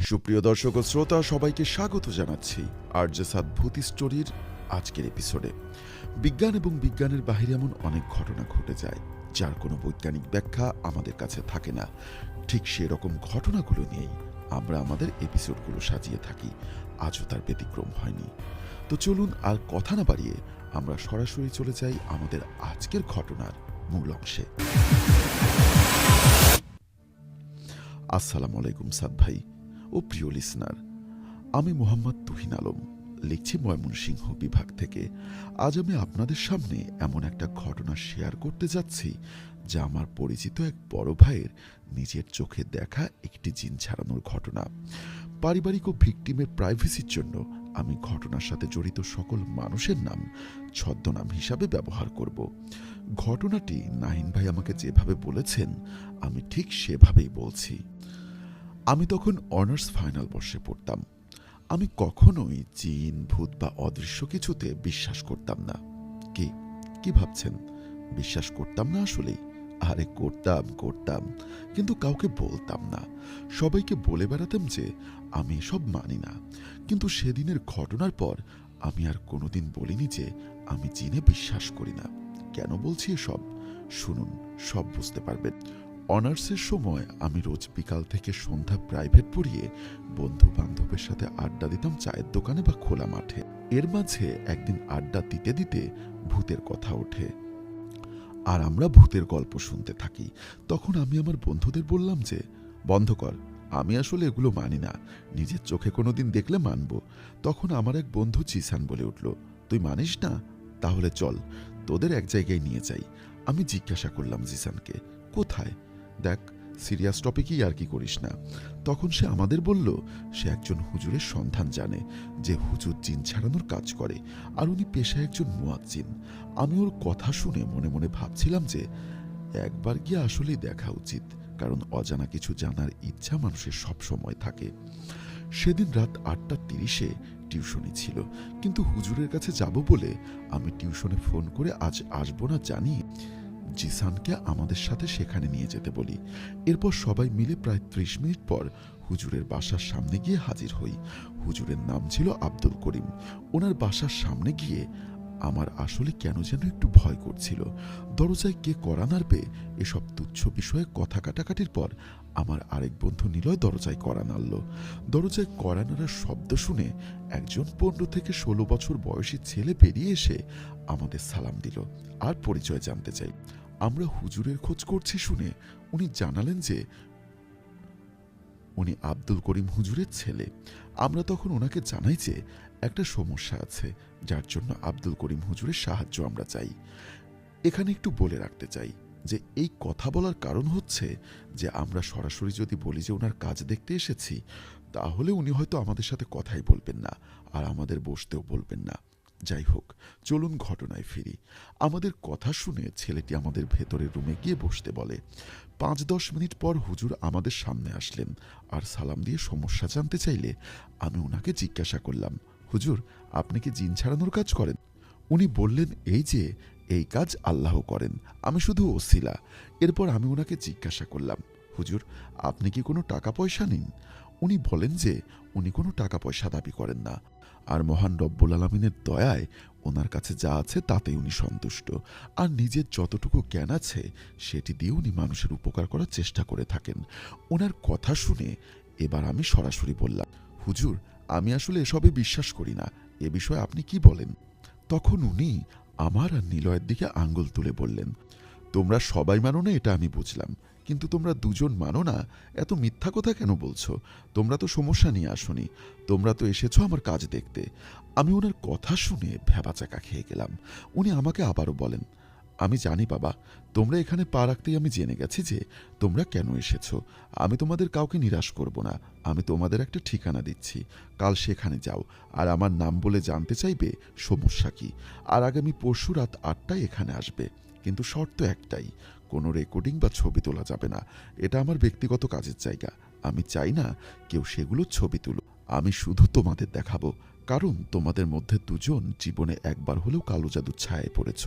সুপ্রিয় দর্শক ও শ্রোতা, সবাইকে স্বাগত জানাচ্ছি আরজেসাদ ভূতি স্টোরির আজকের এপিসোডে। বিজ্ঞান এবং বিজ্ঞানের বাহিরে এমন অনেক ঘটনা ঘটে যায় যার কোনো বৈজ্ঞানিক ব্যাখ্যা আমাদের কাছে থাকে না। ঠিক সেরকম ঘটনাগুলো নিয়েই আমরা আমাদের এপিসোডগুলো সাজিয়ে থাকি। আজও তার ব্যতিক্রম হয়নি। তো চলুন আর কথা না বাড়িয়ে আমরা সরাসরি চলে যাই আমাদের আজকের ঘটনার মূল অংশে। আসসালামু আলাইকুম সাদ ভাই ও প্রিয় লিসনার, আমি মোহাম্মদ তুহিন আলম, লিখছি ময়মনসিংহ বিভাগ থেকে। আজ আমি আপনাদের সামনে এমন একটা ঘটনা শেয়ার করতে যাচ্ছি যা আমার পরিচিত এক বড় ভাইয়ের নিজের চোখে দেখা একটি জিন ছাড়ানোর ঘটনা। পারিবারিক ও ভিকটিমের প্রাইভেসির জন্য আমি ঘটনার সাথে জড়িত সকল মানুষের নাম ছদ্মনাম হিসাবে ব্যবহার করব। ঘটনাটি নাহিন ভাই আমাকে যেভাবে বলেছেন আমি ঠিক সেভাবেই বলছি। আমি তখন অনার্স ফাইনাল বর্ষে পড়তাম। আমি কখনোই জিন, ভূত বা অদৃশ্য কিছুতে বিশ্বাস করতাম না। কি কি ভাবছেন? বিশ্বাস করতাম না আসলেই? আরে করতাম, কিন্তু কাউকে বলতাম না। সবাইকে বলে বেড়াতাম যে আমি এসব মানি না। কিন্তু সেদিনের ঘটনার পর আমি আর কোনোদিন বলিনি যে আমি জিনে বিশ্বাস করি না। কেন বলছি এসব? শুনুন, সব বুঝতে পারবেন। অনার্সের সময় আমি রোজ বিকাল থেকে সন্ধ্যা প্রাইভেট পড়িয়ে বন্ধু বান্ধবের সাথে আড্ডা দিতাম চায়ের দোকানে বা খোলা মাঠে। এর মাঝে একদিন আড্ডা দিতে দিতে ভূতের কথা ওঠে আর আমরা ভূতের গল্প শুনতে থাকি। তখন আমি আমার বন্ধুদের বললাম যে বন্ধ কর, আমি আসলে এগুলো মানি না, নিজের চোখে কোনোদিন দেখলে মানব। তখন আমার এক বন্ধু জিসান বলে উঠল, তুই মানিস না? তাহলে চল তোদের এক জায়গায় নিয়ে যাই। আমি জিজ্ঞাসা করলাম জিসানকে, কোথায়? দেখ, সিরিয়াস টপিকই আর কি করিস না। তখন সে আমাদের বলল সে একজন হুজুরের সন্ধান জানে যে হুজুর জিন ছাড়ানোর কাজ করে, আর উনি পেশায় একজন মুয়াজ্জিন। আমি ওর কথা শুনে মনে মনে ভাবছিলাম যে একবার গিয়ে আসলেই দেখা উচিত, কারণ অজানা কিছু জানার ইচ্ছা মানুষের সব সময় থাকে। সেদিন রাত 8:30-এ টিউশনি ছিল, কিন্তু হুজুরের কাছে যাব বলে আমি টিউশনে ফোন করে আজ আসবো না জানিয়ে জিসানকে আমাদের সাথে সেখানে নিয়ে যেতে বলি। এরপর সবাই মিলে প্রায় 30 মিনিট পর হুজুরের বাসার সামনে গিয়ে হাজির হই। হুজুরের নাম ছিল আব্দুল করিম। ওনার বাসার সামনে গিয়ে আমার আসলে কেন যেন একটু ভয় করছিল। দরজায় কে কড়া নাড়বে এসব তুচ্ছ বিষয়ে কথা কাটাকাটির পর আমার আরেক বন্ধু নিলয় দরজায় কড়া নাড়ল। দরজায় কড়া নাড়ার শব্দ শুনে একজন 15 থেকে 16 বছর বয়সী ছেলে বেরিয়ে এসে আমাদের সালাম দিল আর পরিচয় জানতে চাই। আমরা হুজুরের খোঁজ করছি শুনে উনি জানালেন যে উনি আব্দুল করিম হুজুরের ছেলে। আমরা তখন ওনাকে জানাই যে একটা সমস্যা আছে, যার জন্য আব্দুল করিম হুজুরের সাহায্য আমরা চাই। এখানে একটু বলে রাখতে চাই যে এই কথা বলার কারণ হচ্ছে যে আমরা সরাসরি যদি বলি যে ওনার কাজ দেখতে এসেছি, তাহলে উনি হয়তো আমাদের সাথে কথাই বলবেন না আর আমাদের বসতেও বলবেন না। যাই হোক, চলুন ঘটনায় ফিরি। আমাদের কথা শুনে ছেলেটি আমাদের ভেতরের রুমে গিয়ে বসতে বলে। 5-10 মিনিট পর হুজুর আমাদের সামনে আসলেন আর সালাম দিয়ে সমস্যা জানতে চাইলে আমি ওনাকে জিজ্ঞাসা করলাম, হুজুর আপনি কি জিন ছাড়ানোর কাজ করেন? উনি বললেন এই যে এই কাজ আল্লাহ করেন, আমি শুধু ওসিলা। এরপর আমি ওনাকে জিজ্ঞাসা করলাম, হুজুর আপনি কি কোনো টাকা পয়সা নিন? উনি বলেন যে উনি কোনো টাকা পয়সা দাবি করেন না, আর মহান রব্বুল আলামিনের দয়ায় ওনার কাছে যা আছে তাতেই উনি সন্তুষ্ট, আর নিজের যতটুকু জ্ঞান আছে সেটি দিয়ে উনি মানুষের উপকার করার চেষ্টা করে থাকেন। ওনার কথা শুনে এবার আমি সরাসরি বললাম, হুজুর আমি আসলে এসবে বিশ্বাস করি না, এ বিষয়ে আপনি কি বলেন? তখন উনি আমার আর নিলয়ের দিকে আঙ্গুল তুলে বললেন, তোমরা সবাই মানো না এটা আমি বুঝলাম, কিন্তু তোমরা দুজন মানো না, এত মিথ্যা কথা কেন বলছো? তোমরা তো সমস্যা নিয়ে আসোনি, তোমরা তো এসেছো আমার কাজ দেখতে। আমি ওনার কথা শুনে ভ্যাবাচাকা খেয়ে গেলাম। উনি আমাকে আবারও বলেন, আমি জানি বাবা, তোমরা এখানে পা রাখতেই আমি জেনে গেছি যে তোমরা কেন এসেছো। আমি তোমাদের কাউকে নিরাশ করব না। আমি তোমাদের একটা ঠিকানা দিচ্ছি, কাল সেখানে যাও, আর আমার নাম বলে জানতে চাইবে সমস্যা কি, আর আগামী পরশু রাত 8টায় এখানে আসবে। কিন্তু শর্ত একটাই, কোনো রেকর্ডিং বা ছবি তোলা যাবে না। এটা আমার ব্যক্তিগত কাজের জায়গা, আমি চাই না কেউ সেগুলো ছবি তুলুক। আমি শুধু তোমাদের দেখাবো, কারণ তোমাদের মধ্যে দুজন জীবনে একবার হলেও কালো জাদুর ছায়ায় পড়েছ।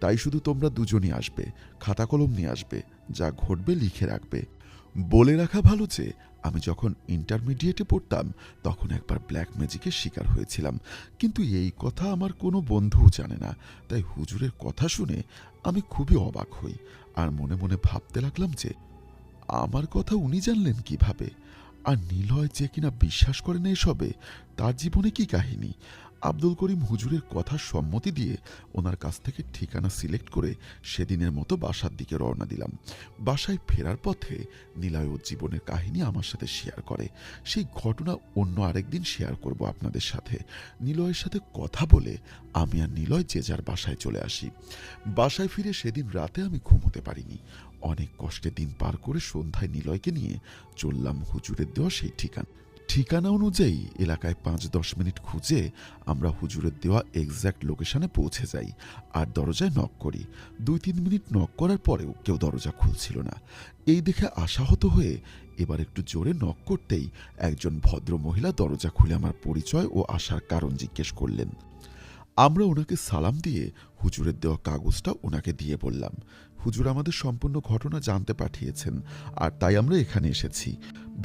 তাই শুধু তোমরা দুজনই আসবে, খাতা কলম নিয়ে আসবে, যা ঘটবে লিখে রাখবে। বলে রাখা ভালো যে আমি যখন ইন্টারমিডিয়েটে পড়তাম তখন একবার ব্ল্যাক ম্যাজিকের শিকার হয়েছিলাম, কিন্তু এই কথা আমার কোনো বন্ধুও জানে না। তাই হুজুরের কথা শুনে আমি খুবই অবাক হই আর মনে মনে ভাবতে লাগলাম যে আমার কথা উনি জানলেন কিভাবে? আর নিলয় যে কিনা বিশ্বাস করে না এসবে, তার জীবনে কি কাহিনী? আব্দুল করিম হুজুরের কথার সম্মতি দিয়ে ওনার কাছ থেকে ঠিকানা সিলেক্ট করে সেদিনের মতো বাসার দিকে রওনা দিলাম। বাসায় ফেরার পথে নিলয় ওর জীবনের কাহিনী আমার সাথে শেয়ার করে। সেই ঘটনা অন্য আরেকদিন শেয়ার করব আপনাদের সাথে। নিলয়ের সাথে কথা বলে আমি আর নিলয় যে যার বাসায় চলে আসি। বাসায় ফিরে সেদিন রাতে আমি ঘুমোতে পারিনি। অনেক কষ্টে দিন পার করে সন্ধ্যায় নিলয়কে নিয়ে চললাম হুজুরের দেওয়া সেই ঠিকানা অনুযায়ী এলাকায় ৫-১০ মিনিট খুঁজে আমরা হুজুরের দেওয়া এক্স্যাক্ট লোকেশনে পৌঁছে যাই আর দরজায় নক করি। ২-৩ মিনিট নক করার পরেও কেউ দরজা খুলছিল না। এই দেখে আশাহত হয়ে এবার একটু জোরে নক করতেই একজন ভদ্র মহিলা দরজা খুলে আমার পরিচয় ও আসার কারণ জিজ্ঞেস করলেন। আমরা ওনাকে সালাম দিয়ে হুজুরের দেওয়া কাগজটা ওনাকে দিয়ে বললাম, হুজুর আমাদের সম্পূর্ণ ঘটনা জানতে পাঠিয়েছেন আর তাই আমরা এখানে এসেছি।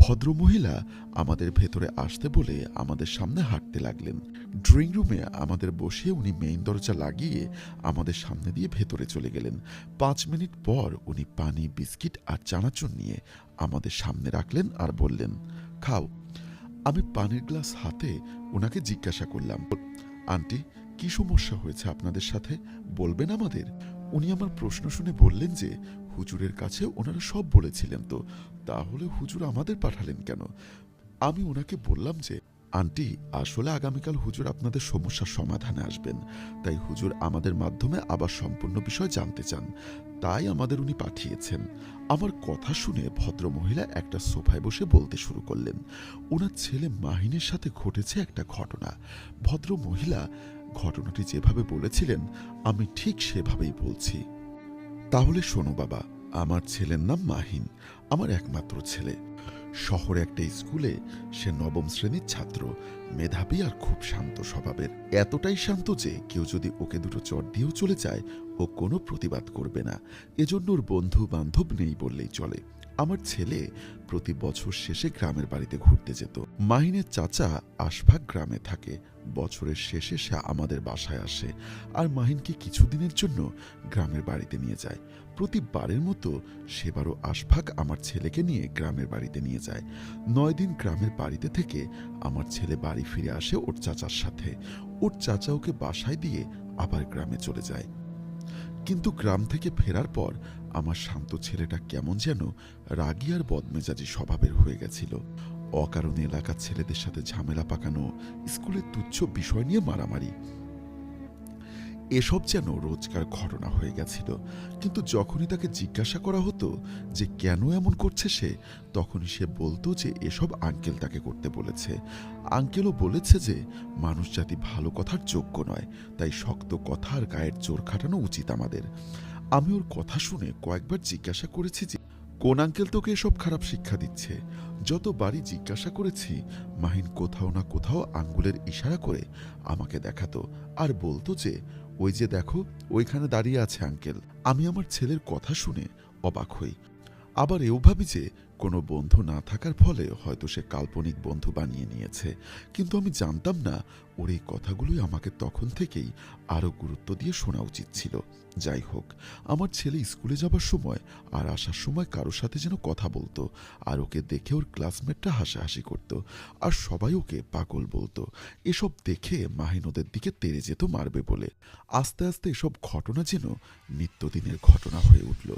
ভদ্রমহিলা আমাদের ভেতরে আসতে বলে আমাদের সামনে হাঁটতে লাগলেন। ড্রয়িং রুমে আমাদের বসিয়ে উনি মেইন দরজা লাগিয়ে আমাদের সামনে দিয়ে ভেতরে চলে গেলেন। ৫ মিনিট পর উনি পানি, বিস্কিট আর চানাচুর নিয়ে আমাদের সামনে রাখলেন আর বললেন, খাও। আমি পানির গ্লাস হাতে ওনাকে জিজ্ঞাসা করলাম, আন্টি, কি সমস্যা হয়েছে আপনাদের সাথে, বলবেন আমাদের? উনি আমার প্রশ্ন শুনে বললেন যে হুজুরের কাছে ওনারা সব বলেছিলেন, তো তাহলে হুজুর আমাদের পাঠালেন কেন? আমি ওনাকে বললাম যে আন্টি, আসলে আগামীকাল হুজুর আপনাদের সমস্যার সমাধানে আসবেন, তাই হুজুর আমাদের মাধ্যমে আবার সম্পূর্ণ বিষয় জানতে চান, তাই আমাদের উনি পাঠিয়েছেন। আমার কথা শুনে ভদ্রমহিলা একটা সোফায় বসে বলতে শুরু করলেন ওনার ছেলে মাহিনের সাথে ঘটেছে একটা ঘটনা। ভদ্রমহিলা ঘটনাটি যেভাবে বলেছিলেন আমি ঠিক সেভাবেই বলছি। তাহলে শোনো বাবা, আমার ছেলের নাম মাহিন, আমার একমাত্র ছেলে। শহরে একটা স্কুলে সে ৯ম শ্রেণীর ছাত্র, মেধাবী আর খুব শান্ত স্বভাবের। এতটাই শান্ত যে কেউ যদি ওকে দুটো চট দিয়েও চলে যায় ও কোনো প্রতিবাদ করবে না। এজন্য ওর বন্ধু বান্ধব নেই বললেই চলে। আমার ছেলে প্রতি বছর শেষে গ্রামের বাড়িতে ঘুরতে যেত। মাহিনের চাচা আশফাক গ্রামে থাকে। বছরের শেষে সে আমাদের বাসায় আসে আর মাহিনকে কিছুদিনের জন্য গ্রামের বাড়িতে নিয়ে যায়। প্রতিবারের মতো সেবারও আশফাক আমার ছেলেকে নিয়ে গ্রামের বাড়িতে নিয়ে যায়। ৯ দিন গ্রামের বাড়িতে থেকে আমার ছেলে বাড়ি ফিরে আসে ওর চাচার সাথে। ওর চাচা ওকে বাসায় দিয়ে আবার গ্রামে চলে যায়। কিন্তু গ্রাম থেকে ফেরার পর আমার শান্ত ছেলেটা কেমন যেন রাগী আর বদমেজাজি স্বভাবের হয়ে গেছিল। অকারণে এলাকার ছেলেদের সাথে ঝামেলা পাকানো, স্কুলের তুচ্ছ বিষয় নিয়ে মারামারি, এসব যেন রোজকার ঘটনা হয়ে গেছিল। কিন্তু যখনই তাকে জিজ্ঞাসা করা হতো যে কেন এমন করছে সে, তখনই সে বলতো যে এসব আঙ্কেল তাকে করতে বলেছে। আঙ্কেলও বলেছে যে মানুষ জাতি ভালো কথার যোগ্য নয়, তাই শক্ত কথা আর গায়ের জোর খাটানো উচিত আমাদের। আমি ওর কথা শুনে কয়েকবার জিজ্ঞাসা করেছি যে কোন আঙ্কেল তোকে এসব খারাপ শিক্ষা দিচ্ছে। যতবারই জিজ্ঞাসা করেছি মাহিন কোথাও না কোথাও আঙ্গুলের ইশারা করে আমাকে দেখাতো আর বলতো যে ওই যে দেখো, ওইখানে দাঁড়িয়ে আছে আঙ্কেল। আমি আমার ছেলের কথা শুনে অবাক হই, আবার এও ভাবি যে কোনো বন্ধু না থাকার ফলে হয়তো সে কাল্পনিক বন্ধু বানিয়ে নিয়েছে। কিন্তু আমি জানতাম না ওর এই কথাগুলোই আমাকে তখন থেকেই আরও গুরুত্ব দিয়ে শোনা উচিত ছিল। যাই হোক, আমার ছেলে স্কুলে যাবার সময় আর আসার সময় কারোর সাথে যেন কথা বলতো, আর ওকে দেখে ওর ক্লাসমেটরা হাসাহাসি করত আর সবাই ওকে পাগল বলতো। এসব দেখে মাহিন ওদের দিকে তেড়ে যেত মারবে বলে। আস্তে আস্তে এসব ঘটনা যেন নিত্যদিনের ঘটনা হয়ে উঠল।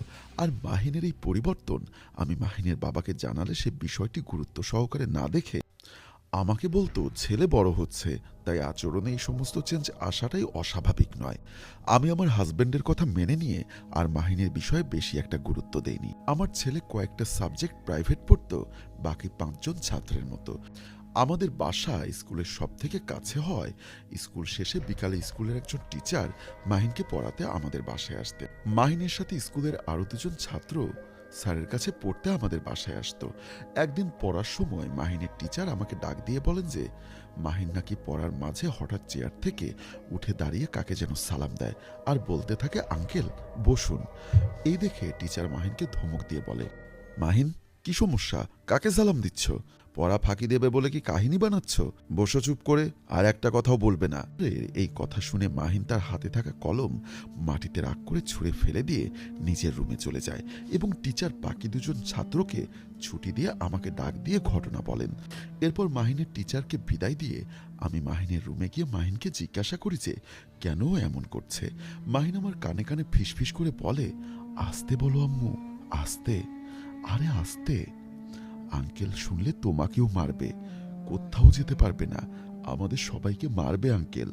আর মাহিনের এই পরিবর্তন আমি মাহিনের বাবাকে জানালে সে বিষয়টি গুরুত্ব সহকারে না দেখে আমাকে বলতো ছেলে বড় হচ্ছে, তাই আচরণে এই সমস্ত চেঞ্জ আসাটাই অস্বাভাবিক নয়। আমি আমার হাজবেন্ডের কথা মেনে নিয়ে আর মাহিনের বিষয়ে বেশি একটা গুরুত্ব দেইনি। আমার ছেলে কয়েকটা সাবজেক্ট প্রাইভেট পড়তো বাকি ৫ জন ছাত্রের মতো। আমাদের বাসা স্কুলের সব থেকে কাছে হয় স্কুল শেষে বিকালে স্কুলের একজন টিচার মাহিনকে পড়াতে আমাদের বাসায় আসতেন। মাহিনের সাথে স্কুলের আরো ২ জন ছাত্র স্যারের কাছে পড়তে আমাদের বাসায় আসতো। একদিন পড়ার সময় মাহিনের টিচার আমাকে ডাক দিয়ে বলেন যে মাহিন নাকি পড়ার মাঝে হঠাৎ চেয়ার থেকে উঠে দাঁড়িয়ে কাকে যেন সালাম দেয় আর বলতে থাকে, আঙ্কেল বসুন। এই দেখে টিচার মাহিনকে ধমক দিয়ে বলে, মাহিন কি সমস্যা? কাকে সালাম দিচ্ছ? পড়া ফাঁকি দেবে বলে কি কাহিনী বানাচ্ছ? বসো চুপ করে, আর একটা কথাও বলবে না। এই কথা শুনে মাহিন তার হাতে থাকা কলম মাটিতে রাগ করে ছুঁড়ে ফেলে দিয়ে নিজের রুমে চলে যায় এবং টিচার বাকি দুজন ছাত্রকে ছুটি দিয়ে আমাকে ডাক দিয়ে ঘটনা বলেন। এরপর মাহিনের টিচারকে বিদায় দিয়ে আমি মাহিনের রুমে গিয়ে মাহিনকে জিজ্ঞাসা করি যে কেন এমন করছে। মাহিন আমার কানে কানে ফিসফিস করে বলে, আস্তে বলো আম্মু, আস্তে। আরে আস্তে, আঙ্কেল শুনলে তোমাকেও মারবে, কোথাও যেতে পারবে না, আমাদের সবাইকে মারবে আঙ্কেল।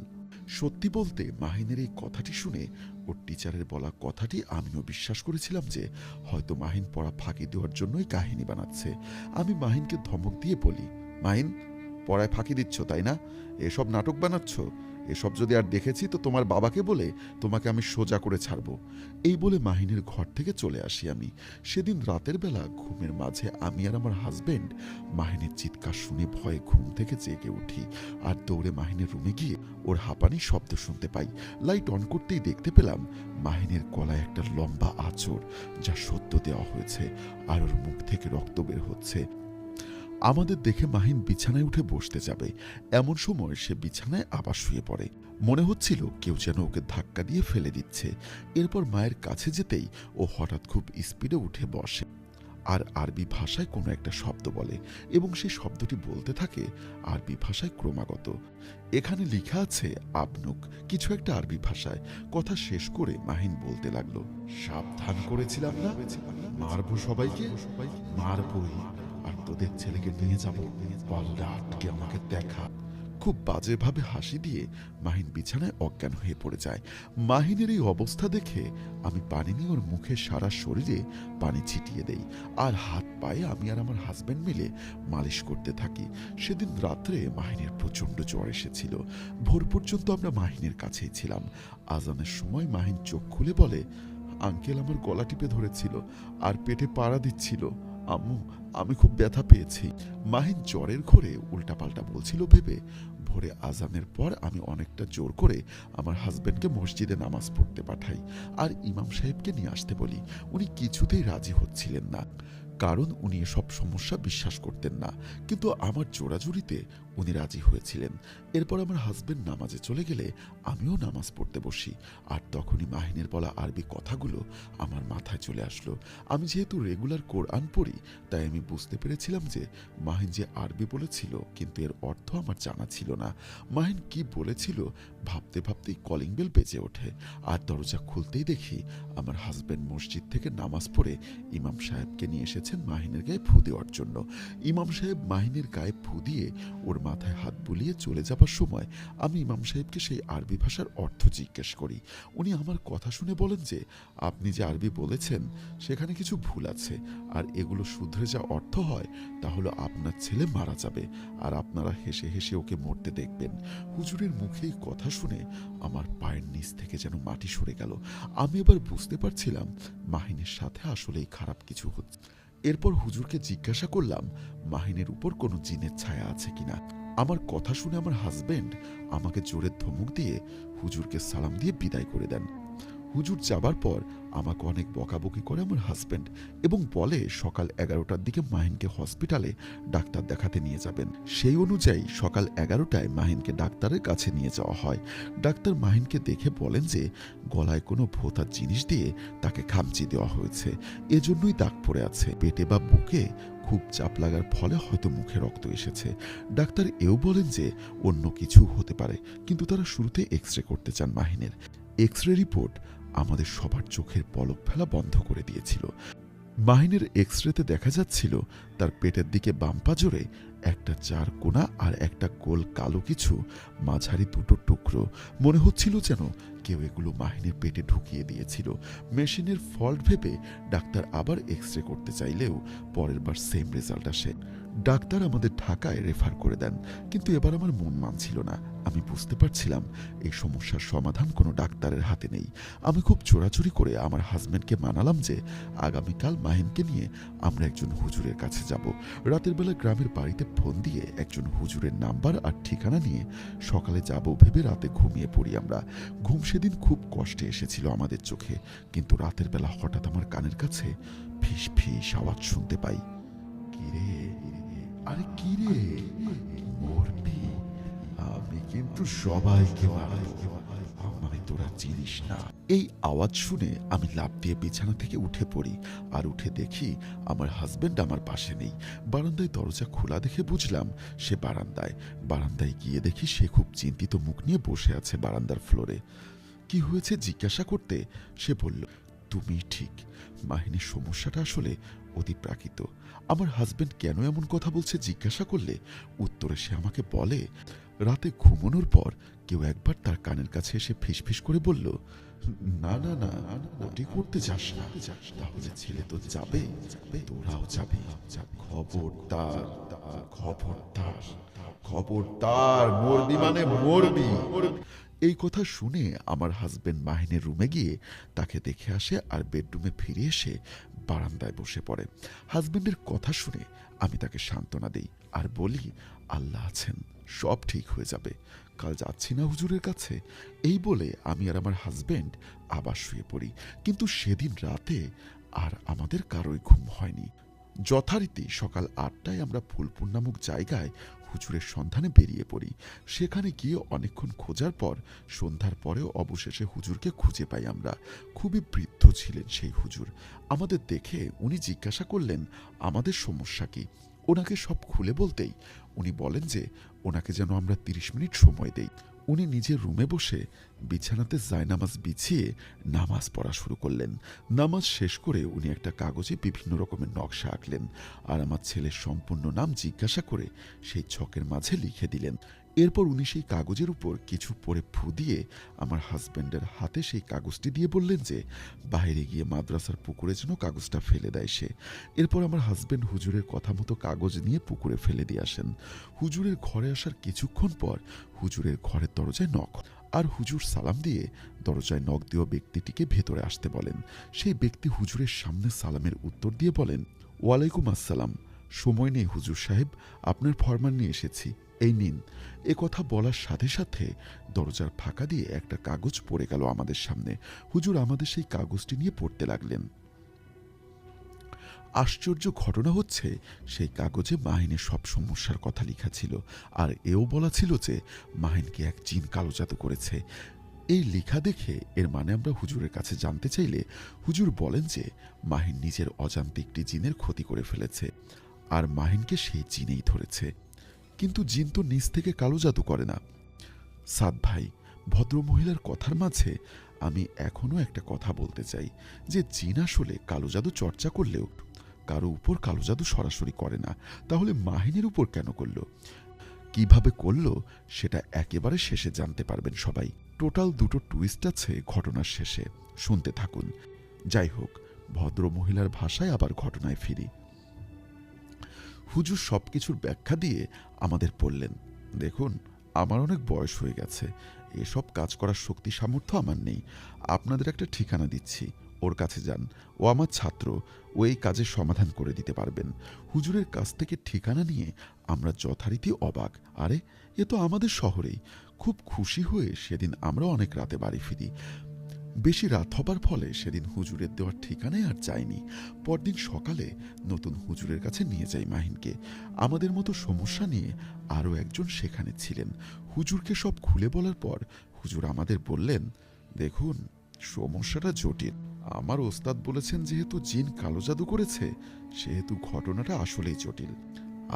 সত্যি বলতে মাহিনের এই কথাটি শুনে ওর টিচারের বলা কথাটি আমিও বিশ্বাস করেছিলাম যে হয়তো মাহিন পড়া ফাঁকি দেওয়ার জন্যই কাহিনী বানাচ্ছে। আমি মাহিনকে ধমক দিয়ে বলি, মাহিন, পড়ায় ফাঁকি দিচ্ছ তাই না? এসব নাটক বানাচ্ছ? এসব যদি আর দেখেছি তো তোমার বাবাকে বলে তোমাকে আমি সোজা করে ছাড়ব। এই বলে মাহিনের ঘর থেকে চলে আসি আমি। সেদিন রাতের বেলা ঘুমের মাঝে আমি আর আমার হাজবেন্ড মাহিনের চিৎকার শুনে ভয়ে ঘুম থেকে জেগে উঠি আর দৌড়ে মাহিনের রুমে গিয়ে ওর হাঁপানির শব্দ শুনতে পাই। লাইট অন করতেই দেখতে পেলাম মাহিনের গলায় একটা লম্বা আঁচড়, যা সদ্য দেওয়া হয়েছে, আর ওর মুখ থেকে রক্ত বের হচ্ছে। আমাদের দেখে মাহিন বিছানায় উঠে বসতে যাবে, এমন সময় সে বিছানায় আবার শুয়ে পড়ে। মনে হচ্ছিল কেউ যেন ওকে ধাক্কা দিয়ে ফেলে দিচ্ছে। এরপর মায়ের কাছে যেতেই ও হঠাৎ খুব স্পিডে উঠে বসে আর আরবি ভাষায় কোনো একটা শব্দ বলে এবং সেই শব্দটি বলতে থাকে আরবি ভাষায় ক্রমাগত। এখানে লেখা আছে আবনুক, কিছু একটা আরবি ভাষায়। কথা শেষ করে মাহিন বলতে লাগলো, সাবধান করেছিলাম না, মারবো সবাইকে, মারবই, আর তোদের ছেলেকে নিয়ে যাবো, পাল্লা আটকে আমাকে দেখা। খুব বাজেভাবে হাসি দিয়ে মাহিন বিছানায় অজ্ঞান হয়ে পড়ে যায়। মাহিনের এই অবস্থা দেখে আমি পানি নিয়ে ওর মুখে সারা শরীরে পানি ছিটিয়ে দেই আর হাত পায়ে আমি আর আমার হাজবেন্ড মিলে মালিশ করতে থাকি। সেদিন রাত্রে মাহিনের প্রচণ্ড জ্বর এসেছিল। ভোর পর্যন্ত আমরা মাহিনের কাছেই ছিলাম। আজানের সময় মাহিন চোখ খুলে বলে, আঙ্কেল আমার গলা টিপে ধরেছিল আর পেটে পাড়া দিচ্ছিল। আম্মু, আমি খুব ব্যথা পেয়েছি। মাহিন জ্বরের ঘোরে উল্টাপাল্টা বলছিল ভেবে ভোরে আজানের পর আমি অনেকটা জোর করে আমার হাজবেন্ডকে মসজিদে নামাজ পড়তে পাঠাই আর ইমাম সাহেবকে নিয়ে আসতে বলি। উনি কিছুতেই রাজি হচ্ছিলেন না, কারণ উনি এসব সমস্যা বিশ্বাস করতেন না, কিন্তু আমার জোরাজুরিতে উনি রাজি হয়েছিলেন। এরপর আমার হাজবেন্ড নামাজে চলে গেলে আমিও নামাজ পড়তে বসি আর তখনই মাহিনের বলা আরবি কথাগুলো আমার মাথায় চলে আসলো। আমি যেহেতু রেগুলার কোরআন পড়ি তাই আমি বুঝতে পেরেছিলাম যে মাহিন যে আরবি বলেছিল, কিন্তু এর অর্থ আমার জানা ছিল না। মাহিন কি বলেছিল ভাবতে ভাবতেই কলিং বেল বেজে ওঠে আর দরজা খুলতেই দেখি আমার হাজবেন্ড মসজিদ থেকে নামাজ পড়ে ইমাম সাহেবকে নিয়ে এসেছেন মাহিনের গায়ে ফু দেওয়ার জন্য। ইমাম সাহেব মাহিনের গায়ে ফু দিয়ে ওর মাথায় হাত বুলিয়ে চলে যাবার সময় আমি ইমাম সাহেবকে সেই আরবি ভাষার অর্থ জিজ্ঞেস করি। উনি আমার কথা শুনে বলেন যে আপনি যে আরবি বলেছেন সেখানে কিছু ভুল আছে, আর এগুলো শুধরে যা অর্থ হয় তাহলে আপনার ছেলে মারা যাবে আর আপনারা হেসে হেসে ওকে মরতে দেখবেন। হুজুরের মুখে এই কথা শুনে আমার পায়ের নিচ থেকে যেন মাটি সরে গেল। আমি এবার বুঝতে পারছিলাম মাহিনের সাথে আসলেই খারাপ কিছু হচ্ছে। এরপর হুজুরকে জিজ্ঞাসা করলাম মাহিনের উপর কোনো জিনের ছায়া আছে কিনা। আমার কথা শুনে আমার হাজবেন্ড আমাকে জোরে ধমক দিয়ে হুজুরকে সালাম দিয়ে বিদায় করে দেন। হুজুর যাবার পর আমাকে অনেক বকাবকি করে আমার হাজবেন্ড এবং বলে সকাল 11টার দিকে মাহিনকে হসপিটালে ডাক্তার দেখাতে নিয়ে যাবেন। সেই অনুযায়ী সকাল 11টায় মাহিনকে ডাক্তারের কাছে নিয়ে যাওয়া হয়। ডাক্তার মাহিনকে দেখে বলেন যে গলায় কোনো ভোঁতা জিনিস দিয়ে তাকে খামচি দেওয়া হয়েছে, এজন্যই দাগ পড়ে আছে। পেটে বা বুকে খুব চাপ লাগার ফলে হয়তো মুখে রক্ত এসেছে। ডাক্তার এও বলেন যে অন্য কিছু হতে পারে, কিন্তু তারা শুরুতে এক্স রে করতে চান মাহিনের। এক্স রে রিপোর্ট আমাদের সবার চোখের পলক ফেলা বন্ধ করে দিয়েছিল। মাহিনের এক্স রেতে দেখা যাচ্ছিল তার পেটের দিকে বাম পাজরে একটা চার কোনা আর একটা গোল কালো কিছু, মাঝারি দুটো টুকরো। মনে হচ্ছিল যেন কেউ এগুলো মাহিনের পেটে ঢুকিয়ে দিয়েছিল। মেশিনের ফল্ট ভেবে ডাক্তার আবার এক্স রে করতে চাইলেও পরের বার সেম রেজাল্ট আসে। ডাক্তার আমাদের ঢাকায় রেফার করে দেন, কিন্তু এবার আমার মন মানছিল না। আমি বুঝতে পারছিলাম এই সমস্যার সমাধান কোনো ডাক্তারের হাতে নেই। আমি খুব চোরাচুরি করে আমার হাজবেন্ডকে মানালাম যে আগামীকাল মাহিনকে নিয়ে আমরা একজন হুজুরের কাছে যাব। রাতের বেলা গ্রামের বাড়িতে ফোন দিয়ে একজন হুজুরের নাম্বার আর ঠিকানা নিয়ে সকালে যাব ভেবে রাতে ঘুমিয়ে পড়ি আমরা। ঘুম সেদিন খুব কষ্টে এসেছিল আমাদের চোখে, কিন্তু রাতের বেলা হঠাৎ আমার কানের কাছে ফিস ফিস আওয়াজ শুনতে পাই। কিরে, আরে কিরে, মরবি? আমি কিন্তু সবাইকে মারবো, আমায় তোরা চিনিস না। এই আওয়াজ শুনে আমি লাফ দিয়ে বিছানা থেকে উঠে পড়ি, আর উঠে দেখি আমার হাজবেন্ড আমার পাশে নেই। বারান্দায় দরজা খোলা দেখে বুঝলাম সে বারান্দায় গিয়ে দেখি সে খুব চিন্তিত মুখ নিয়ে বসে আছে বারান্দার ফ্লোরে। কি হয়েছে জিজ্ঞাসা করতে সে বলল, তুমি ঠিক, মাহিনীর সমস্যাটা আসলে অতিপ্রাকৃত। আমার হাজবেন্ড কেন এমন কথা বলছে জিজ্ঞাসা করলে উত্তরে সে আমাকে বলে, রাতে ঘুমানোর পর কেউ একবার তার কানের কাছে এসে ফিসফিস করে বলল, না না না, ওটি করতে যাস না, তাহলে ছেলে তো যাবে, তোরাও যাবে। খবরদার, খবরদার, খবরদার, মরবি মানে মরবি। এই কথা শুনে আমার হাজবেন্ড মাহিনের রুমে গিয়ে তাকে দেখে আসে, আর বেডরুমে ফিরে এসে বারান্দায় বসে পড়ে। হাজবেন্ডের কথা শুনে আমি তাকে সান্ত্বনা দেই আর বলি, আল্লাহ আছেন, সব ঠিক হয়ে যাবে, কাল যাচ্ছি না হুজুরের কাছে। এই বলে আমি আর আমার হাজবেন্ড আবার শুয়ে পড়ি। কিন্তু সেদিন রাতে আর আমাদের কারোই ঘুম হয়নি। যথারীতি সকাল ৮টায় আমরা ফুলপুর নামক জায়গায় হুজুরের সন্ধানে বেরিয়ে পড়ি। সেখানে গিয়ে অনেকক্ষণ খোঁজার পর সন্ধ্যার পরেও অবশেষে হুজুরকে খুঁজে পাই আমরা। খুবই বৃদ্ধ ছিলেন সেই হুজুর। আমাদের দেখে উনি জিজ্ঞাসা করলেন আমাদের সমস্যা কি। ওনাকে সব খুলে বলতেই উনি বলেন যে ওনাকে যেন আমরা ৩০ মিনিট সময় দেই। উনি নিজের রুমে বসে বিছানাতে জায়নামাজ বিছিয়ে নামাজ পড়া শুরু করলেন। নামাজ শেষ করে উনি একটা কাগজে বিভিন্ন রকমের নকশা আঁকলেন, আর আমার ছেলের সম্পূর্ণ নাম জিজ্ঞাসা করে সেই ছকের মাঝে লিখে দিলেন। এরপর উনি সেই কাগজের উপর কিছু পরে ফু দিয়ে আমার হাজব্যান্ডের হাতে সেই কাগজটি দিয়ে বললেন যে বাইরে গিয়ে মাদ্রাসার পুকুরে যেন কাগজটা ফেলে দেয় সে। এরপর আমার হাজব্যান্ড হুজুরের কথা মতো কাগজ নিয়ে পুকুরে ফেলে দিয়ে আসেন। হুজুরের ঘরে আসার কিছুক্ষণ পর হুজুরের ঘরের দরজায় নক, আর হুজুর সালাম দিয়ে দরজায় নক দেওয়া ব্যক্তিটিকে ভেতরে আসতে বলেন। সেই ব্যক্তি হুজুরের সামনে সালামের উত্তর দিয়ে বলেন, ওয়ালাইকুম আসসালাম, সময় নেই হুজুর সাহেব, আপনার ফরমান নিয়ে এসেছি, এই নিন। এ কথা বলার সাথে সাথে দরজার ফাঁকা দিয়ে একটা কাগজ পড়ে গেল আমাদের সামনে। হুজুর আমাদের সেই কাগজটি নিয়ে পড়তে লাগলেন। আশ্চর্য ঘটনা হচ্ছে, সেই কাগজে মাহিনের সব সমস্যার কথা লেখা ছিল, আর এও বলা ছিল যে মাহিনকে এক জিন কালো জাদু করেছে। এই লেখা দেখে এর মানে আমরা হুজুরের কাছে জানতে চাইলে হুজুর বলেন যে মাহিন নিজের অজান্তে একটি জিনের ক্ষতি করে ফেলেছে, আর মাহিনকে সেই জিনেই ধরেছে। কিন্তু জিন তো নিজ থেকে কালো জাদু করে না। সাদ ভাই, ভদ্রমহিলার কথার মাঝে আমি এখনো একটা কথা বলতে চাই, যে জিন আসলে কালো জাদু চর্চা করলেও কারো উপর কালো জাদু সরাসরি করে না, তাহলে মাহিনের উপর কেন করল, কিভাবে করল, সেটা একেবারে শেষে জানতে পারবেন সবাই। টোটাল দুটো টুইস্ট আছে ঘটনার শেষে, শুনতে থাকুন। যাই হোক, ভদ্রমহিলার ভাষায় আবার ঘটনায় ফিরি। হুজুর সবকিছুর ব্যাখ্যা দিয়ে আমাদের বললেন, দেখুন, আমার অনেক বয়স হয়ে গেছে, এসব কাজ করার শক্তি সামর্থ্য আমার নেই। আপনাদের একটা ঠিকানা দিচ্ছি, ওর কাছে যান, ও আমার ছাত্র, ও এই কাজের সমাধান করে দিতে পারবেন। হুজুরের কাছ থেকে ঠিকানা নিয়ে আমরা যথারীতি অবাক, আরে এ তো আমাদের শহরেই। খুব খুশি হয়ে সেদিন আমরা অনেক রাতে বাড়ি ফিরি। বেশি রাত হবার ফলে সেদিন হুজুরের দেওয়ার ঠিকানায় আর যায়নি। পরদিন সকালে নতুন হুজুরের কাছে নিয়ে যাই মাহিনকে। আমাদের মতো সমস্যা নিয়ে আরও একজন সেখানে ছিলেন। হুজুরকে সব খুলে বলার পর হুজুর আমাদের বললেন, দেখুন, সমস্যাটা জটিল। আমার ওস্তাদ বলেছেন যেহেতু জিন কালো জাদু করেছে, সেহেতু ঘটনাটা আসলেই জটিল।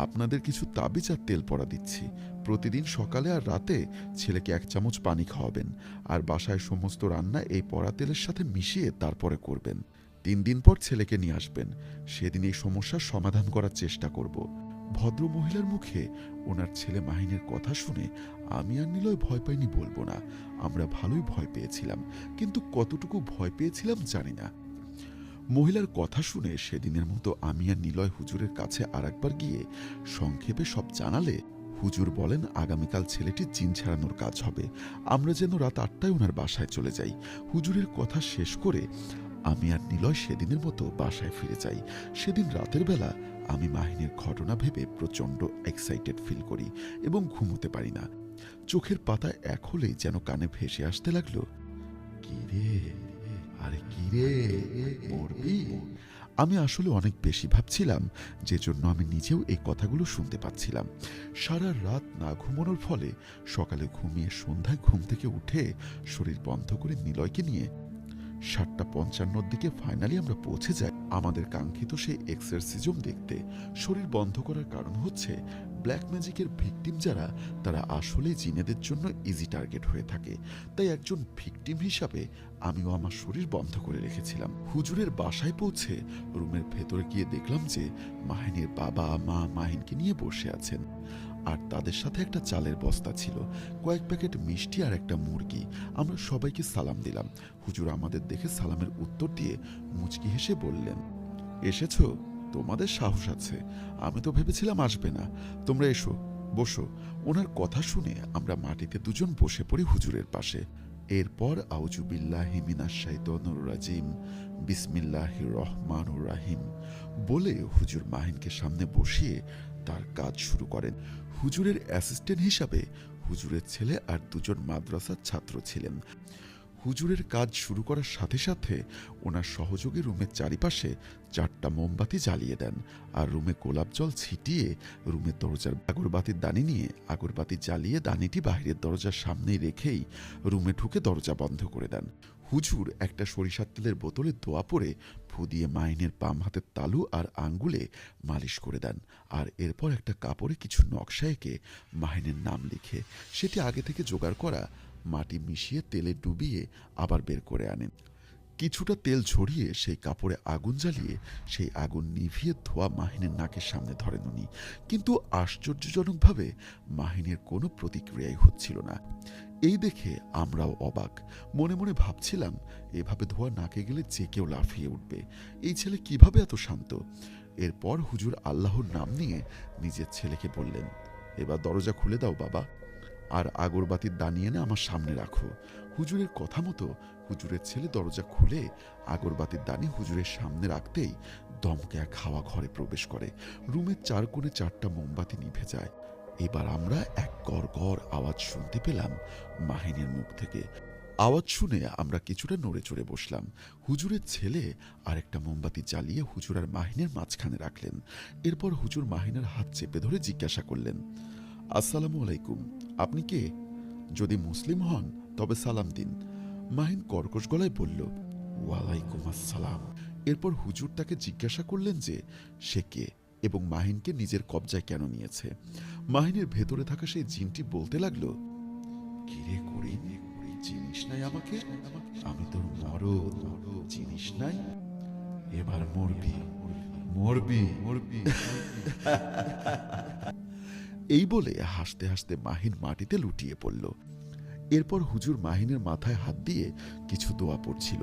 আপনাদের কিছু তাবিজ আর তেল পড়া দিচ্ছি। প্রতিদিন সকালে আর রাতে ছেলেকে 1 চামচ পানি খাওয়াবেন, আর বাসায় সমস্ত রান্না এই পড়া তেলের সাথে মিশিয়ে তারপরে করবেন। 3 দিন পর ছেলেকে নিয়ে আসবেন, সেদিন এই সমস্যার সমাধান করার চেষ্টা করব। ভদ্র মহিলার মুখে ওনার ছেলে মাহিনের কথা শুনে আমি আর নিলয় ভয় পাইনি বলবো না, আমরা ভালোই ভয় পেয়েছিলাম, কিন্তু কতটুকু ভয় পেয়েছিলাম জানি না। মহিলার কথা শুনে সেদিনের মতো আমি আর নিলয় হুজুরের কাছে আরেকবার গিয়ে সংক্ষেপে সব জানালে হুজুর বলেন আগামীকাল ছেলেটির জিন ছাড়ানোর কাজ হবে, আমরা যেন রাত 8টায় ওনার বাসায় চলে যাই। হুজুরের কথা শেষ করে আমি আর নিলয় সেদিনের মতো বাসায় ফিরে যাই। সেদিন রাতের বেলা আমি মাহিনের ঘটনা ভেবে প্রচণ্ড এক্সাইটেড ফিল করি এবং ঘুমোতে পারি না। চোখের পাতায় এক হলেই যেন কানে ভেসে আসতে লাগলো, কি রে, আরে কি রে, মরবি? আমি আসলে অনেক বেশি ভাবছিলাম, যে জন্য আমি নিজেও এই কথাগুলো শুনতে পাচ্ছিলাম। সারা রাত না ঘুমানোর ফলে সকালে ঘুমিয়ে সন্ধ্যায় ঘুম থেকে উঠে শরীর বন্ধ করে নিলয়কে নিয়ে ৭:৫৫-র দিকে ফাইনালি আমরা পৌঁছে যাই আমাদের কাঙ্ক্ষিত সেই এক্সরসিজম দেখতে। শরীর বন্ধ করার কারণ হচ্ছে ব্ল্যাক ম্যাজিকের ভিকটিম যারা, তারা আসলে জিনেদের জন্য ইজি টার্গেট হয়ে থাকে। তাই একজন ভিকটিম হিসাবে আমিও আমার শরীর বন্ধ করে রেখেছিলাম। হুজুরের বাসায় পৌঁছে রুমের ভেতরে গিয়ে দেখলাম যে মাহিনের বাবা মা মাহিনকে নিয়ে বসে আছেন, আর তাদের সাথে একটা চালের বস্তা ছিল, কয়েক প্যাকেট মিষ্টি আর একটা মুরগি। আমরা সবাইকে সালাম দিলাম। হুজুর আমাদের দেখে সালামের উত্তর দিয়ে মুচকি হেসে বললেন, এসেছো? তোমাদের সাহস আছে, আমি তো ভেবেছিলাম আসবে না। তোমরা এসো, বসো। ওনার কথা শুনে আমরা মাটিতে দুজন বসে পড়ি হুজুরের পাশে। এরপর আউজুবিল্লাহি মিনাশ শাইতানির রাজিম, বিসমিল্লাহির রহমানির রহিম বলে হুজুর মাহিনকে সামনে বসিয়ে তার কাজ শুরু করেন। হুজুরের অ্যাসিস্ট্যান্ট হিসাবে হুজুরের ছেলে আর দুজন মাদ্রাসার ছাত্র ছিলেন। হুজুরের কাজ শুরু করার সাথে সাথে ওনার সহযোগী রুমের চারিপাশে 4টা মোমবাতি জ্বালিয়ে দেন, আর রুমে গোলাপ জল ছিটিয়ে রুমের দরজার আগরবাতির দানি নিয়ে আগরবাতি জ্বালিয়ে দানিটি বাহিরের দরজার সামনেই রেখেই রুমে ঢুকে দরজা বন্ধ করে দেন। হুজুর একটা সরিষার তেলের বোতলে দোয়া পরে ফু দিয়ে মাইনের বাম হাতের তালু আর আঙ্গুলে মালিশ করে দেন, আর এরপর একটা কাপড়ে কিছু নকশা এঁকে মাহিনের নাম লিখে সেটি আগে থেকে জোগাড় করা মাটি মিশিয়ে তেলে ডুবিয়ে আবার বের করে আনেন। কিছুটা তেল ঝরিয়ে সেই কাপড়ে আগুন জ্বালিয়ে সেই আগুন নিভিয়ে ধোয়া মাহিনের নাকের সামনে ধরেন উনি। কিন্তু আশ্চর্যজনকভাবে মাহিনের কোনো প্রতিক্রিয়াই হচ্ছিল না। এই দেখে আমরাও অবাক। মনে মনে ভাবছিলাম, এভাবে ধোয়া নাকে গেলে যে কেউ লাফিয়ে উঠবে। এই ছেলে কিভাবে এত শান্ত? এরপর হুজুর আল্লাহর নাম নিয়ে নিজের ছেলেকে বললেন, এবার দরজা খুলে দাও বাবা, আর আগরবাতির দানি এনে আমার সামনে রাখো। হুজুরের কথা মতো হুজুরের ছেলে দরজা খুলে আগরবাতির দানি হুজুরের সামনে রাখতেই দমকে এক হাওয়া ঘরে প্রবেশ করে। রুমের 4 কোণে 4টা মোমবাতি নিভে যায়। এবার আমরা এক গড় আওয়াজ শুনতে পেলাম মাহিনের মুখ থেকে। আওয়াজ শুনে আমরা কিছুটা নড়ে চড়ে বসলাম। হুজুরের ছেলে আর একটা মোমবাতি জ্বালিয়ে হুজুর আর মাহিনের মাঝখানে রাখলেন। এরপর হুজুর মাহিনের হাত চেপে ধরে জিজ্ঞাসা করলেন, আসসালামু আলাইকুম, আপনি কে? যদি মুসলিম হন তবে সালাম দিন। মাহিন কর্কশ গলায় বলল, ওয়ালাইকুম আসসালাম। এরপর হুজুর তাকে জিজ্ঞাসা করলেন যে সে কে এবং মাহিনকে নিজের কবজায় কেন নিয়েছে। মাহিনের ভেতরে থাকা সেই জিনটি বলতে লাগলো, কিরে করি চিনিস নাই আমাকে? আমি তোর মরদ, চিনিস নাই? এবার মরবি মরবি মরবি। এই বলে হাসতে হাসতে মাহিন মাটিতে লুটিয়ে পড়ল। এরপর হুজুর মাহিনের মাথায় হাত দিয়ে কিছু দোয়া পড়ছিল,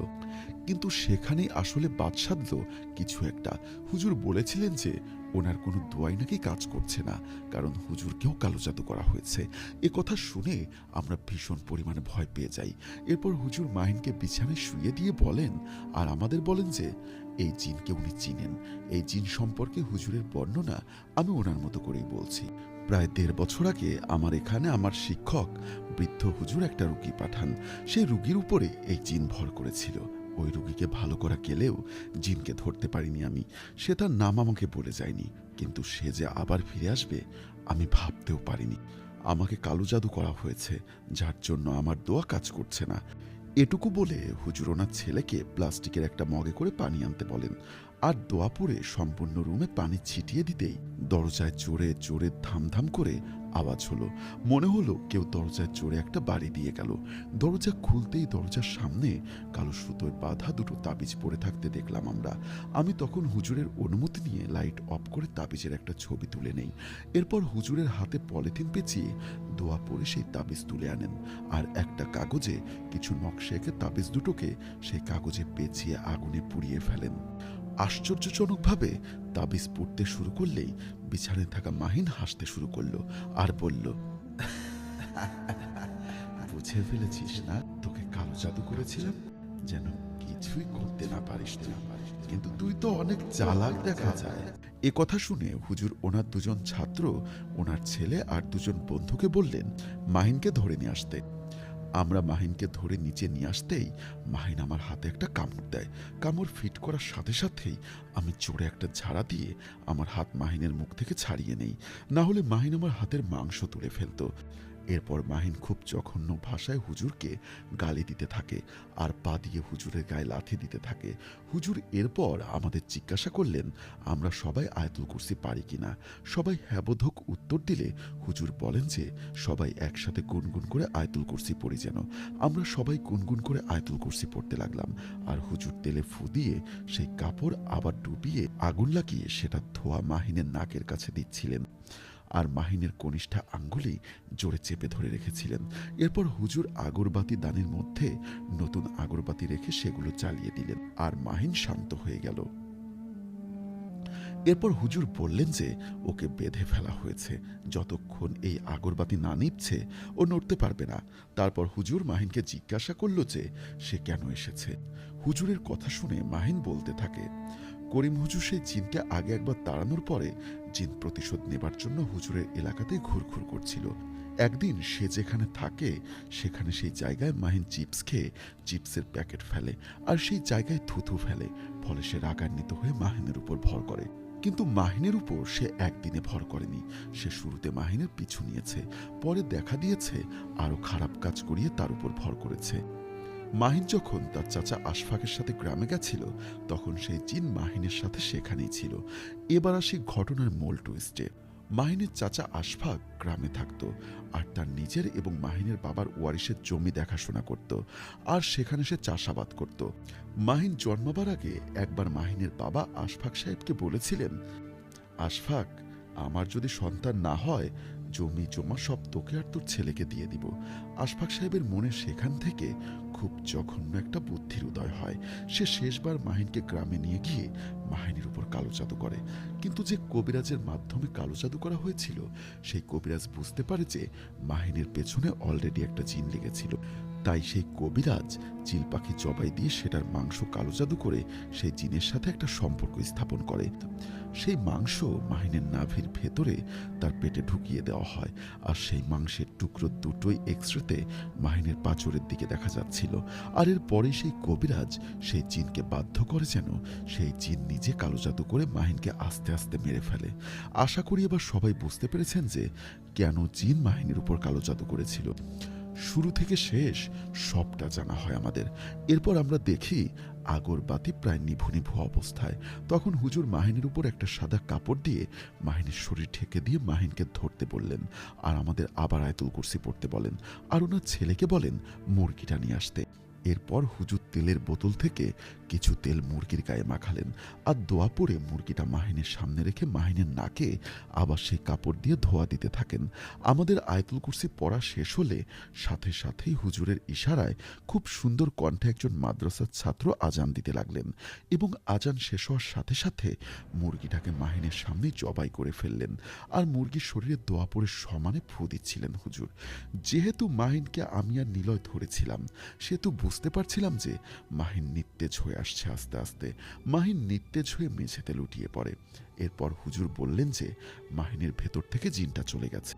কিন্তু সেখানেই আসলে বাদ সাধল কিছু একটা। হুজুর বলেছিলেন যে ওনার কোনো দোয়াই নাকি কাজ করছে না, কারণ হুজুরকেও কালো জাদু করা হয়েছে। এ কথা শুনে আমরা ভীষণ পরিমাণে ভয় পেয়ে যাই। এরপর হুজুর মাহিনকে বিছানায় শুয়ে দিয়ে বলেন, আর আমাদের বলেন যে এই জিনকে উনি চিনেন। এই জিন সম্পর্কে হুজুরের বর্ণনা আমি ওনার মতো করেই বলছি। প্রায় 1.5 বছর আগে আমার এখানে আমার শিক্ষক বৃদ্ধ হুজুর একটা রুগী পাঠান। সেই রুগীর উপরে এই জিন ভর করেছিল। ওই রুগীকে ভালো করা গেলেও জিনকে ধরতে পারিনি আমি। সে তার নাম আমাকে বলে যায়নি, কিন্তু সে যে আবার ফিরে আসবে আমি ভাবতেও পারিনি। আমাকে কালো জাদু করা হয়েছে, যার জন্য আমার দোয়া কাজ করছে না। এটুকু বলে হুজুর ওনার ছেলেকে প্লাস্টিকের একটা মগে করে পানি আনতে বলেন, আর দোয়া পড়ে সম্পূর্ণ রুমে পানি ছিটিয়ে দিতেই দরজায় জোরে জোরে ধামধাম করে আওয়াজ হলো। মনে হলো কেউ দরজায় জোরে একটা বাড়ি দিয়ে গেল। দরজা খুলতেই দরজার সামনে কালো সুতোয় বাঁধা 2টো তাবিজ পড়ে থাকতে দেখলাম আমরা। আমি তখন হুজুরের অনুমতি নিয়ে লাইট অফ করে তাবিজের একটা ছবি তুলে নেই। এরপর হুজুরের হাতে পলিথিন পেঁচিয়ে দোয়া পড়ে সেই তাবিজ তুলে আনেন, আর একটা কাগজে কিছু নকশা এঁকে তাবিজ দুটোকে সেই কাগজে পেঁচিয়ে আগুনে পুড়িয়ে ফেলেন। আশ্চর্যজনকভাবে তাবিজ পড়তে শুরু করলেই বিছানায় থাকা মাহিন হাসতে শুরু করলো আর বলল, বুঝে ফেলেছিস না তোকে কালো জাদু করেছিলাম যেন কিছুই করতে না পারিস তুই, কিন্তু তুই তো অনেক চালাক দেখা যায়। এ কথা শুনে হুজুর ওনার 2জন ছাত্র, ওনার ছেলে আর 2জন বন্ধুকে বললেন মাহিনকে ধরে নিয়ে আসতে। আমরা মাহিনকে ধরে নিচে নিয়ে আসতেই মাহিন আমার হাতে একটা কামড় দেয়। কামড় ফিট করার সাথে সাথেই আমি জোরে একটা ঝাড়া দিয়ে আমার হাত মাহিনের মুখ থেকে ছাড়িয়ে নেই, না হলে মাহিন আমার হাতের মাংস তুলে ফেলত। এরপর মাহিন খুব জঘন্য ভাষায় হুজুরকে গালি দিতে থাকে আর পা দিয়ে হুজুরের গায়ে লাথি দিতে থাকে। হুজুর এরপর আমাদের জিজ্ঞাসা করলেন আমরা সবাই আয়াতুল কুরসি পারি কিনা। সবাই হ্যাবোধক উত্তর দিলে হুজুর বলেন যে সবাই একসাথে গুনগুন করে আয়াতুল কুরসি পড়ি যেন। আমরা সবাই গুনগুন করে আয়াতুল কুরসি পড়তে লাগলাম, আর হুজুর তেলে ফু দিয়ে সেই কাপড় আবার ডুবিয়ে আগুন লাগিয়ে সেটা ধোয়া মাহিনের নাকের কাছে দিচ্ছিলেন, আর মাহিনের কনিষ্ঠা আঙ্গুলি জোরে চেপে ধরে রেখেছিলেন। এরপর হুজুর আগরবাতি দানির মধ্যে নতুন আগরবাতি রেখে সেগুলো জ্বালিয়ে দিলেন, আর মাহিন শান্ত হয়ে গেল। এরপর হুজুর বললেন যে ওকে বেঁধে ফেলা হয়েছে, যতক্ষণ এই আগরবাতি না নিভছে ও নড়তে পারবে না। তারপর হুজুর মাহিনকে জিজ্ঞাসা করল যে সে কেন এসেছে। হুজুরের কথা শুনে মাহিন বলতে থাকে, করিম হুজুর সেই জিনকে আগে একবার তাড়ানোর পরে জিন প্রতিশোধ নেবার জন্য হুজুরের এলাকাতেই ঘুরঘুর করছিল। একদিন সে যেখানে থাকে সেখানে সেই জায়গায় মাহিন চিপস খেয়ে চিপসের প্যাকেট ফেলে, আর সেই জায়গায় থুথু ফেলে। ফলে সে রাগান্বিত হয়ে মাহিনের উপর ভর করে। কিন্তু মাহিনের উপর সে একদিনে ভর করেনি। সে শুরুতে মাহিনের পিছু নিয়েছে, পরে দেখা দিয়েছে আরো খারাপ কাজ করিয়ে তার উপর ভর করেছে। মাহিন যখন তার চাচা আশফাকের সাথে গ্রামে গেছিল তখন সেই জিন মাহিনের সাথে সেখানেই ছিল। এবার আসি ঘটনার মূল টুইস্টে। মাহিনের চাচা আশফাক গ্রামে থাকত, আর তার নিজের এবং মাহিনের বাবার ওয়ারিশের জমি দেখাশোনা করত, আর সেখানে সে চাষাবাদ করত। মাহিন জন্মাবার আগে একবার মাহিনের বাবা আশফাক সাহেবকে বলেছিলেন, আশফাক, আমার যদি সন্তান না হয় জমি জমা সব তোকে আর তোর ছেলেকে দিয়ে দিব। আশফাক সাহেবের মনে সেখান থেকে খুব জঘন্য একটা বুদ্ধির উদয় হয়। সে শেষবার মাহিনকে গ্রামে নিয়ে গিয়ে মাহিনের উপর কালো জাদু করে। কিন্তু যে কবিরাজের মাধ্যমে কালো জাদু করা হয়েছিল সেই কবিরাজ বুঝতে পারে যে মাহিনের পেছনে অলরেডি একটা জিন লেগেছিল। তাই সেই কবিরাজ চিল পাখি জবাই দিয়ে সেটার মাংস কালো জাদু করে সেই জিনের সাথে একটা সম্পর্ক স্থাপন করে। সেই মাংস মাহিনের নাভির ভেতরে তার পেটে ঢুকিয়ে দেওয়া হয়, আর সেই মাংসের টুকরো দুটোই এক্সরেতে মাহিনের পাঁচরের দিকে দেখা যাচ্ছিল। আর এর পরে সেই কবিরাজ সেই জিনকে বাধ্য করে যেন সেই জিন নিজে কালো জাদু করে মাহিনকে আস্তে আস্তে মেরে ফেলে। আশা করি এবার সবাই বুঝতে পেরেছেন যে কেন জিন মাহিনের উপর কালো জাদু করেছিল। শুরু থেকে শেষ সবটা জানা হয় আমাদের। এরপর আমরা দেখি আগরবাতি প্রায় নিভু নিভু অবস্থায়। তখন হুজুর মাহিনের উপর একটা সাদা কাপড় দিয়ে মাহিনের শরীর ঢেকে দিয়ে মাহিনকে ধরতে বললেন, আর আমাদের আবার আয়াতুল কুরসি পড়তে বলেন, আর ওনার ছেলেকে বলেন মুরগিটা নিয়ে আসতে। এরপর হুজুর তেলের বোতল থেকে কিছু তেল মুরগির গায়ে মাখালেন, আর দোয়া পড়ে মুরগিটা মাহিনের সামনে রেখে মাহিনের নাকে আবার সেই কাপড় দিয়ে ধোয়া দিতে থাকেন। আমাদের আয়াতুল কুরসি পড়া শেষ হলে সাথে সাথেই হুজুরের ইশারায় খুব সুন্দর কণ্ঠে একজন মাদ্রাসার ছাত্র আজান দিতে লাগলেন, এবং আজান শেষ হওয়ার সাথে সাথে মুরগিটাকে মাহিনের সামনে জবাই করে ফেললেন, আর মুরগির শরীরে দোয়া পড়ে সমানে ফু দিচ্ছিলেন হুজুর। যেহেতু মাহিনকে আমি আর নিলয় ধরেছিলাম, সেহেতু বুঝতে পারছিলাম যে মাহিন নিস্তেজ হয়ে আসছে আস্তে আস্তে। মাহিন নিস্তেজ হয়ে মেঝেতে লুটিয়ে পড়ে। এরপর হুজুর বললেন যে মাহিনের ভেতর থেকে জিনটা চলে গেছে।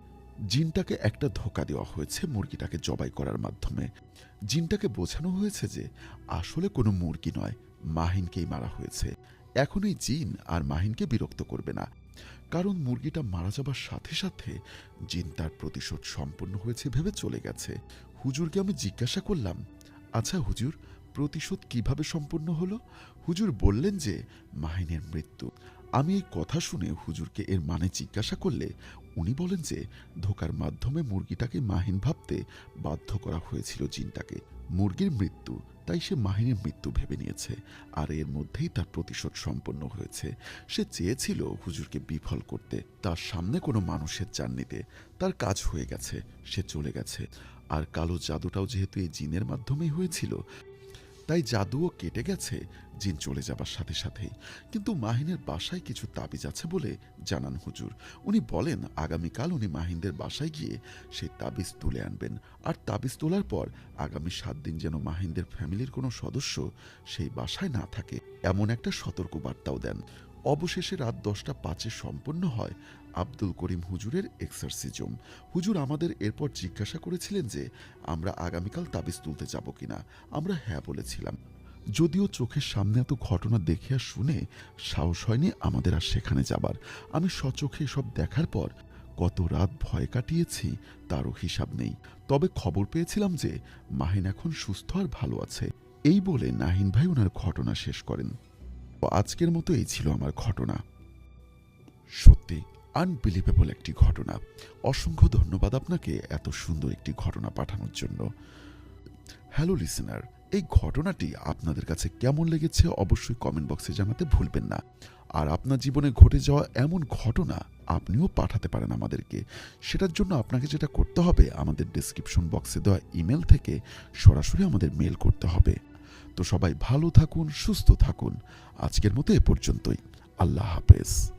জিনটাকে একটা ধোঁকা দেওয়া হয়েছে মুরগিটাকে জবাই করার মাধ্যমে। জিনটাকে বোঝানো হয়েছে যে আসলে কোনো মুরগি নয়, মাহিনকেই মারা হয়েছে। এখন এই জিন আর মাহিনকে বিরক্ত করবে না, কারণ মুরগিটা মারা যাবার সাথে সাথে জিন তার প্রতিশোধ সম্পন্ন হয়েছে ভেবে চলে গেছে। হুজুরকে আমি জিজ্ঞাসা করলাম, আচ্ছা হুজুর, প্রতিশোধ কিভাবে সম্পন্ন হলো? হুজুর বললেন যে মাহিনের মৃত্যু। আমি এই কথা শুনে হুজুরকে এর মানে জিজ্ঞাসা করলে উনি বলেন যে ধোকার মাধ্যমে মুরগিটাকে মাহিন ভাবতে বাধ্য করা হয়েছিল জিনটাকে। মুরগির মৃত্যু, তাই সে মাহিনের মৃত্যু ভেবে নিয়েছে, আর এর মধ্যেই তার প্রতিশোধ সম্পন্ন হয়েছে। সে চেয়েছিল হুজুরকে বিফল করতে, তার সামনে কোনো মানুষের জান নিতে। তার কাজ হয়ে গেছে, সে চলে গেছে। আর কালো জাদুটাও যেহেতু এই জিনের মাধ্যমেই হয়েছিল, তাই জাদুও কেটে গেছে জিন চলে যাবার সাথে সাথেই। কিন্তু মাহিনের বাসায় কিছু তাবিজ আছে বলে জানান হুজুর। উনি বলেন আগামীকাল উনি মাহিনদের বাসায় গিয়ে সেই তাবিজ তুলে আনবেন, আর তাবিজ তোলার পর আগামী 7 দিন যেন মাহিনদের ফ্যামিলির কোনো সদস্য সেই বাসায় না থাকে, এমন একটা সতর্ক বার্তাও দেন। অবশেষে রাত 10টা 5 সম্পন্ন হয় আব্দুল করিম হুজুরের এক্সারসিজম। হুজুর আমাদের এরপর জিজ্ঞাসা করেছিলেন যে আমরা আগামীকাল তাবিজ তুলতে যাব কিনা। আমরা হ্যাঁ বলেছিলাম। যদিও চোখের সামনে এত ঘটনা দেখে আর শুনে সাহস হয়নি আমাদের আর সেখানে যাবার। আমি স্বচোখে সব দেখার পর কত রাত ভয় কাটিয়েছি তারও হিসাব নেই। তবে খবর পেয়েছিলাম যে মাহিন এখন সুস্থ আর ভালো আছে। এই বলে নাহিন ভাই ওনার ঘটনা শেষ করেন। আজকের মতো এই ছিল আমার ঘটনা। সত্যি আনবিলিভেবল একটি ঘটনা। অসংখ্য ধন্যবাদ আপনাকে এত সুন্দর একটি ঘটনা পাঠানোর জন্য। হ্যালো লিসেনার, এই ঘটনাটি আপনাদের কাছে কেমন লেগেছে অবশ্যই কমেন্ট বক্সে জানাতে ভুলবেন না। আর আপনার জীবনে ঘটে যাওয়া এমন ঘটনা আপনিও পাঠাতে পারেন আমাদেরকে। সেটার জন্য আপনাকে যেটা করতে হবে, আমাদের ডেসক্রিপশন বক্সে দেওয়া ইমেল থেকে সরাসরি আমাদের মেল করতে হবে। তো সবাই ভালো থাকুন, সুস্থ থাকুন। আজকের মতো এ পর্যন্তই। আল্লাহ হাফেজ।